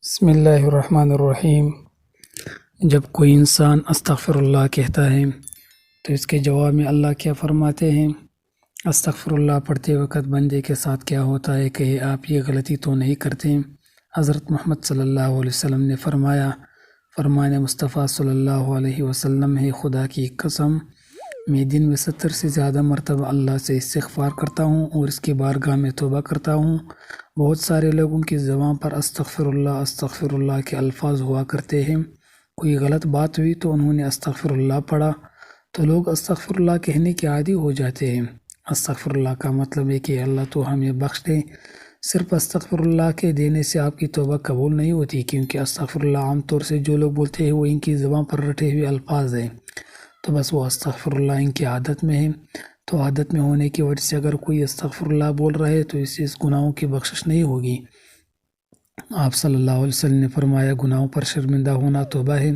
بسم اللہ الرحمن الرحیم۔ جب کوئی انسان استغفر اللہ کہتا ہے تو اس کے جواب میں اللہ کیا فرماتے ہیں؟ استغفر اللہ پڑھتے وقت بندے کے ساتھ کیا ہوتا ہے کہ آپ یہ غلطی تو نہیں کرتے؟ حضرت محمد صلی اللہ علیہ وسلم نے فرمایا، فرمان مصطفیٰ صلی اللہ علیہ وسلم ہے، خدا کی قسم میں دن میں 70 سے زیادہ مرتبہ اللہ سے استغفار کرتا ہوں اور اس کی بارگاہ میں توبہ کرتا ہوں۔ بہت سارے لوگوں کی زبان پر استغفر اللہ کے الفاظ ہوا کرتے ہیں۔ کوئی غلط بات ہوئی تو انہوں نے استغفر اللہ پڑھا تو لوگ استغفر اللہ کہنے کے عادی ہو جاتے ہیں۔ استغفر اللہ کا مطلب ہے کہ اللہ تو ہمیں بخش دے۔ صرف استغفر اللہ کے دینے سے آپ کی توبہ قبول نہیں ہوتی، کیونکہ استغفر اللہ عام طور سے جو لوگ بولتے ہیں وہ ان کی زبان پر رٹے ہوئے الفاظ ہیں، تو بس وہ استغفر اللہ ان کی عادت میں ہے۔ تو عادت میں ہونے کی وجہ سے اگر کوئی استغفر اللہ بول رہا ہے تو اس سے اس گناہوں کی بخشش نہیں ہوگی۔ آپ صلی اللہ علیہ وسلم نے فرمایا، گناہوں پر شرمندہ ہونا توبہ ہے،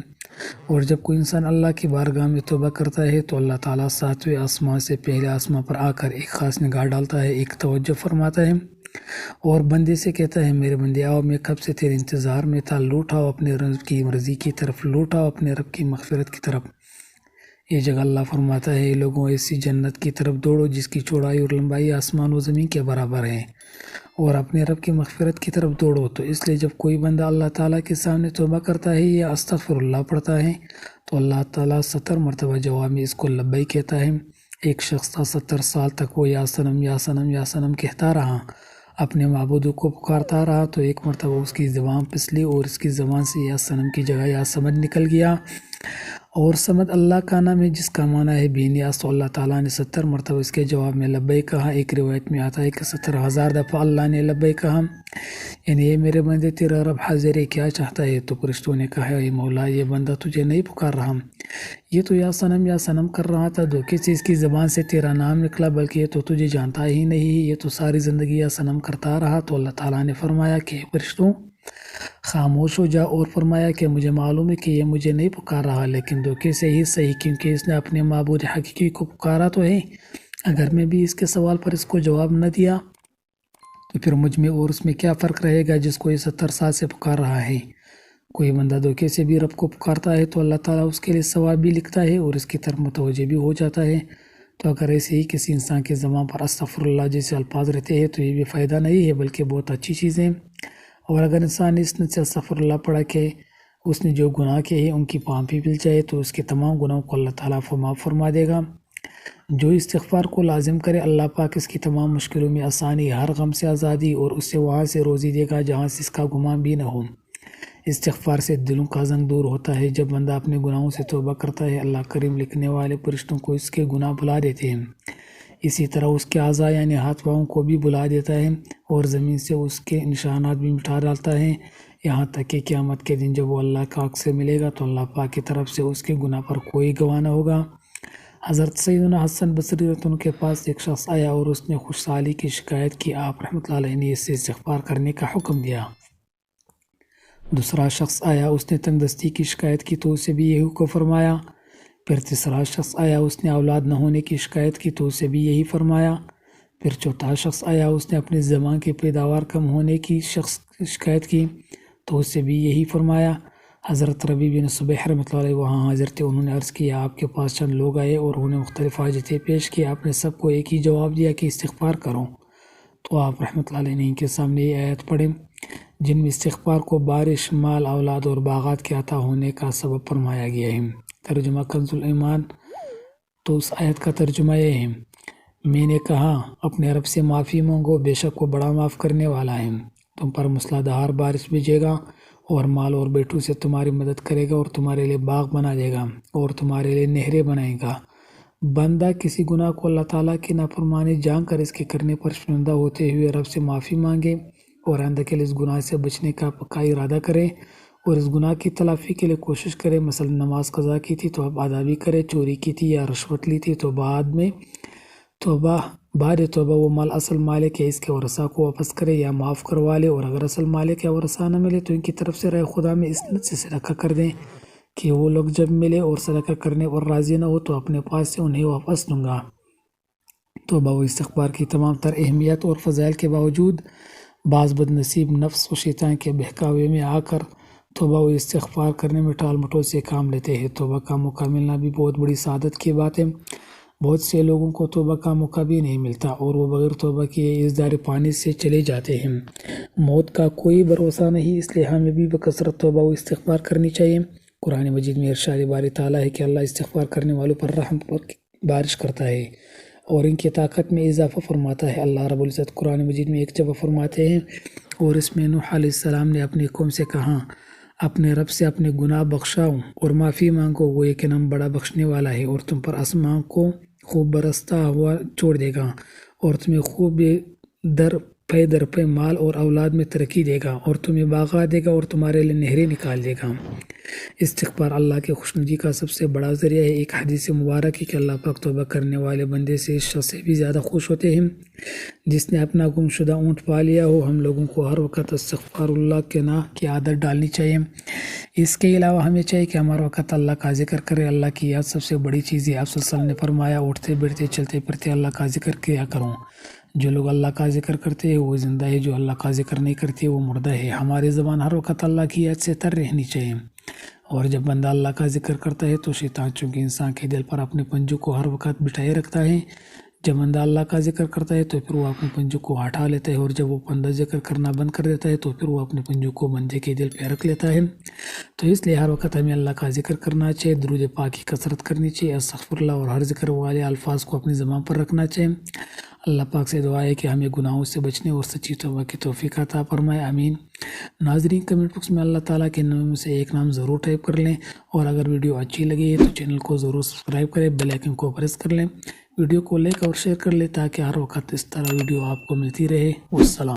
اور جب کوئی انسان اللہ کی بارگاہ میں توبہ کرتا ہے تو اللہ تعالیٰ 7ویں آسمان سے پہلے آسمان پر آ کر ایک خاص نگاہ ڈالتا ہے، ایک توجہ فرماتا ہے اور بندے سے کہتا ہے، میرے بندے آؤ، میں کب سے تیرے انتظار میں تھا، لوٹ آؤ اپنے رب کی مرضی کی طرف، لوٹ آؤ اپنے رب کی مغفرت کی طرف۔ یہ جگہ اللہ فرماتا ہے، لوگوں ایسی جنت کی طرف دوڑو جس کی چوڑائی اور لمبائی آسمان و زمین کے برابر ہے، اور اپنے رب کی مغفرت کی طرف دوڑو۔ تو اس لیے جب کوئی بندہ اللہ تعالیٰ کے سامنے توبہ کرتا ہے یا استغفر اللہ پڑھتا ہے تو اللہ تعالیٰ 70 مرتبہ جواب میں اس کو لبیک کہتا ہے۔ ایک شخص تھا، 70 سال تک وہ یا صنم یا صنم یا صنم کہتا رہا، اپنے معبود کو پکارتا رہا، تو ایک مرتبہ اس کی زبان پسلی اور اس کی زبان سے یا صنم کی جگہ یا سمد نکل گیا، اور سمد اللہ کا نام ہے جس کا معنی ہے بے نیاز۔ تو اللہ تعالیٰ نے 70 مرتبہ اس کے جواب میں لبیک کہا۔ ایک روایت میں آتا ہے کہ 70,000 دفعہ اللہ نے لبیک کہا، یعنی یہ میرے بندے تیرا رب حاضر ہے، کیا چاہتا ہے؟ تو فرشتوں نے کہا، اے مولا، یہ بندہ تجھے نہیں پکار رہا، یہ تو یا صنم کر رہا تھا، دھوکے سے اس کی زبان سے تیرا نام نکلا، بلکہ یہ تو تجھے جانتا ہی نہیں، یہ تو ساری زندگی یا صنم کرتا رہا۔ تو اللہ تعالیٰ نے فرمایا کہ فرشتوں خاموش ہو جا، اور فرمایا کہ مجھے معلوم ہے کہ یہ مجھے نہیں پکار رہا، لیکن دھوکے سے ہی صحیح، کیونکہ اس نے اپنے معبود حقیقی کو پکارا تو ہے۔ اگر میں بھی اس کے سوال پر اس کو جواب نہ دیا تو پھر مجھ میں اور اس میں کیا فرق رہے گا جس کو یہ 70 سال سے پکار رہا ہے؟ کوئی بندہ دھوکے سے بھی رب کو پکارتا ہے تو اللہ تعالیٰ اس کے لیے ثواب بھی لکھتا ہے اور اس کی طرف متوجہ بھی ہو جاتا ہے۔ تو اگر ایسے ہی کسی انسان کے زبان پر استغفر اللہ جیسے الفاظ رہتے ہیں تو یہ بھی فائدہ نہیں ہے بلکہ بہت اچھی چیز ہے۔ اور اگر انسان نے اس نے سے استغفر اللہ پڑھا کہ اس نے جو گناہ کیے ہیں ان کی معافی مل جائے تو اس کے تمام گناہوں کو اللہ تعالیٰ معاف فرما دے گا۔ جو استغفار کو لازم کرے، اللہ پاک اس کی تمام مشکلوں میں آسانی، ہر غم سے آزادی اور اس سے وہاں سے روزی دے گا جہاں سے اس کا گمان بھی نہ ہو۔ استغفار سے دلوں کا زنگ دور ہوتا ہے۔ جب بندہ اپنے گناہوں سے توبہ کرتا ہے، اللہ کریم لکھنے والے فرشتوں کو اس کے گناہ بھلا دیتے ہیں، اسی طرح اس کے اعضاء یعنی ہاتھ پاؤں کو بھی بلا دیتا ہے اور زمین سے اس کے نشانات بھی مٹا ڈالتا ہے، یہاں تک کہ قیامت کے دن جب وہ اللہ کا عکس سے ملے گا تو اللہ پاک کی طرف سے اس کے گناہ پر کوئی گواہ نہ ہوگا۔ حضرت سیدنا حسن بصری رضی اللہ عنہ کے پاس ایک شخص آیا اور اس نے خوشحالی کی شکایت کی، آپ رحمۃ اللہ علیہ نے اس سے استغفار کرنے کا حکم دیا۔ دوسرا شخص آیا، اس نے تنگ دستی کی شکایت کی تو اسے بھی یہی حکم فرمایا۔ پھر تیسرا شخص آیا، اس نے اولاد نہ ہونے کی شکایت کی تو اسے بھی یہی فرمایا۔ پھر چوتھا شخص آیا، اس نے اپنی زبان کی پیداوار کم ہونے کی شکایت کی تو اسے بھی یہی فرمایا۔ حضرت ربیع بن صبیح رحمۃ اللہ علیہ وہاں حاضر تھے، انہوں نے عرض کیا، آپ کے پاس چند لوگ آئے اور انہوں نے مختلف حاجتیں پیش کی، آپ نے سب کو ایک ہی جواب دیا کہ استغفار کرو۔ تو آپ رحمۃ اللہ علیہ نے ان کے سامنے یہ آیت پڑھے جن میں استغفار کو بارش، مال، اولاد اور باغات کے عطا ہونے کا سبب فرمایا گیا ہے۔ ترجمہ کنز الایمان۔ تو اس آیت کا ترجمہ یہ ہے، میں نے کہا اپنے رب سے معافی مانگو، بے شک وہ بڑا معاف کرنے والا ہے، تم پر موسلا دھار بارش بھیجے گا اور مال اور بیٹوں سے تمہاری مدد کرے گا اور تمہارے لیے باغ بنا دے گا اور تمہارے لیے نہریں بنائے گا۔ بندہ کسی گناہ کو اللہ تعالیٰ کی نافرمانی جان کر اس کے کرنے پر شرمندہ ہوتے ہوئے رب سے معافی مانگے اور آئندہ کے لیے اس گناہ سے بچنے کا پکا ارادہ کرے اور اس گناہ کی تلافی کے لیے کوشش کرے، مثلا نماز قضا کی تھی تو اب ادا بھی کرے، چوری کی تھی یا رشوت لی تھی تو بعد توبہ وہ مال اصل مالک ہے اس کے ورثاء کو واپس کرے یا معاف کروا لے، اور اگر اصل مالک یا ورثاء نہ ملے تو ان کی طرف سے رائے خدا میں اسنت سے صدقہ کر دیں کہ وہ لوگ جب ملے اور صدقہ کرنے اور راضی نہ ہو تو اپنے پاس سے انہیں واپس دوں گا۔ توبہ و استغفار کی تمام تر اہمیت اور فضائل کے باوجود بعض بدنصیب نفس و شیطان کے بہکاوے میں آ کر توبہ و استغفار کرنے میں ٹال مٹول سے کام لیتے ہیں۔ توبہ کا موقع ملنا بھی بہت بڑی سعادت کی بات ہے۔ بہت سے لوگوں کو توبہ کا موقع بھی نہیں ملتا اور وہ بغیر توبہ کیے اس دار پانی سے چلے جاتے ہیں۔ موت کا کوئی بھروسہ نہیں، اس لیے ہمیں بھی بکثرت توبہ و استغفار کرنی چاہیے۔ قرآن مجید میں ارشاد باری تعالیٰ ہے کہ اللہ استغفار کرنے والوں پر رحم پر بارش کرتا ہے اور ان کی طاقت میں اضافہ فرماتا ہے۔ اللہ رب العزت قرآن مجید میں ایک جگہ فرماتے ہیں، اور اس میں نوح علیہ السلام نے اپنی قوم سے کہا، اپنے رب سے اپنے گناہ بخشاؤ اور معافی مانگو، وہ یقیناً بڑا بخشنے والا ہے، اور تم پر آسمان کو خوب برستا ہوا چھوڑ دے گا اور تمہیں خوب در پہ مال اور اولاد میں ترقی دے گا، اور تمہیں باغات دے گا اور تمہارے لیے نہریں نکال دے گا۔ استغفار اللہ کے خوشنودی کا سب سے بڑا ذریعہ ہے۔ ایک حدیث مبارک ہے کہ اللہ پاک توبہ کرنے والے بندے سے اس شخص سے بھی زیادہ خوش ہوتے ہیں جس نے اپنا گم شدہ اونٹ پا لیا ہو۔ ہم لوگوں کو ہر وقت استغفار اللہ کے کی عادت ڈالنی چاہیے۔ اس کے علاوہ ہمیں چاہیے کہ ہمارا وقت اللہ کا ذکر کرے۔ اللہ کی یاد سب سے بڑی چیز ہے۔ آپ صلی اللہ علیہ وسلم نے فرمایا، اٹھتے بیٹھتے چلتے پھرتے اللہ کا ذکر کیا کرو۔ جو لوگ اللہ کا ذکر کرتے ہیں وہ زندہ ہے، جو اللہ کا ذکر نہیں کرتے وہ مردہ ہے۔ ہماری زبان ہر وقت اللہ کی یاد سے تر رہنی چاہیے، اور جب بندہ اللہ کا ذکر کرتا ہے تو شیطان چونکہ انسان کے دل پر اپنے پنجوں کو ہر وقت بٹھائے رکھتا ہے، جب بندہ اللہ کا ذکر کرتا ہے تو پھر وہ اپنے پنجوں کو ہٹا لیتا ہے، اور جب وہ بندہ ذکر کرنا بند کر دیتا ہے تو پھر وہ اپنے پنجوں کو بندے کے دل پہ رکھ لیتا ہے۔ تو اس لیے ہر وقت ہمیں اللہ کا ذکر کرنا چاہیے، درود پاک کی کثرت کرنی چاہیے، استغفر اللہ اور ہر ذکر والے الفاظ کو اپنی زبان پر رکھنا چاہیے۔ اللہ پاک سے دعا ہے کہ ہمیں گناہوں سے بچنے اور سچی توبہ کی توفیق عطا فرمائے، آمین۔ ناظرین، کمنٹ باکس میں اللہ تعالیٰ کے ناموں میں سے ایک نام ضرور ٹائپ کر لیں، اور اگر ویڈیو اچھی لگی ہے تو چینل کو ضرور سبسکرائب کریں، بیل آئکن کو پریس کر لیں، ویڈیو کو لائک اور شیئر کر لیں تاکہ ہر وقت اس طرح ویڈیو آپ کو ملتی رہے۔ والسلام۔